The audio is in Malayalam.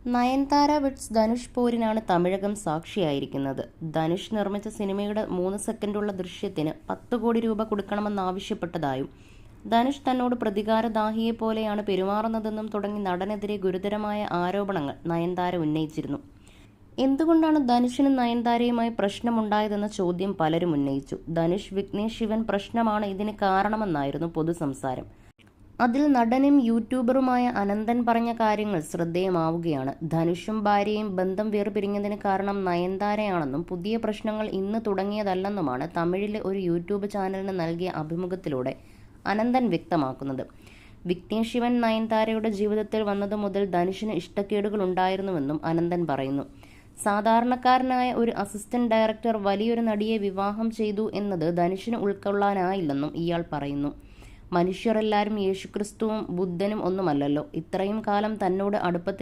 നയൻതാര വിറ്റ്സ് ധനുഷ് പോരിനാണ് തമിഴകം സാക്ഷിയായിരിക്കുന്നത്. ധനുഷ് നിർമ്മിച്ച സിനിമയുടെ 3 സെക്കൻഡുള്ള ദൃശ്യത്തിന് 10 കോടി രൂപ കൊടുക്കണമെന്നാവശ്യപ്പെട്ടതായും ധനുഷ് തന്നോട് പ്രതികാരദാഹിയെപ്പോലെയാണ് പെരുമാറുന്നതെന്നും തുടങ്ങി നടനെതിരെ ഗുരുതരമായ ആരോപണങ്ങൾ നയൻതാര ഉന്നയിച്ചിരുന്നു. എന്തുകൊണ്ടാണ് ധനുഷിനും നയൻതാരയുമായി പ്രശ്നമുണ്ടായതെന്ന ചോദ്യം പലരും ഉന്നയിച്ചു. ധനുഷ് വിഘ്നേഷ് ശിവൻ പ്രശ്നമാണ് ഇതിന് കാരണമെന്നായിരുന്നു പൊതുസംസാരം. അതിൽ നടനും യൂട്യൂബറുമായ അനന്തൻ പറഞ്ഞ കാര്യങ്ങൾ ശ്രദ്ധേയമാവുകയാണ്. ധനുഷും ഭാര്യയും ബന്ധം വേർപിരിഞ്ഞതിന് കാരണം നയൻതാരയാണെന്നും പുതിയ പ്രശ്നങ്ങൾ ഇന്ന് തുടങ്ങിയതല്ലെന്നുമാണ് തമിഴിലെ ഒരു യൂട്യൂബ് ചാനലിന് നൽകിയ അഭിമുഖത്തിലൂടെ അനന്തൻ വ്യക്തമാക്കുന്നത്. വിഘ്നേഷ് ശിവൻ നയൻതാരയുടെ ജീവിതത്തിൽ വന്നതു മുതൽ ധനുഷിന് ഇഷ്ടക്കേടുകൾ ഉണ്ടായിരുന്നുവെന്നും അനന്തൻ പറയുന്നു. സാധാരണക്കാരനായ ഒരു അസിസ്റ്റന്റ് ഡയറക്ടർ വലിയൊരു നടിയെ വിവാഹം ചെയ്തു എന്നത് ധനുഷിന് ഉൾക്കൊള്ളാനായില്ലെന്നും ഇയാൾ പറയുന്നു. മനുഷ്യരെല്ലാവരും യേശുക്രിസ്തുവും ബുദ്ധനും ഒന്നുമല്ലല്ലോ. ഇത്രയും കാലം തന്നോട് അടുപ്പത്തിൽ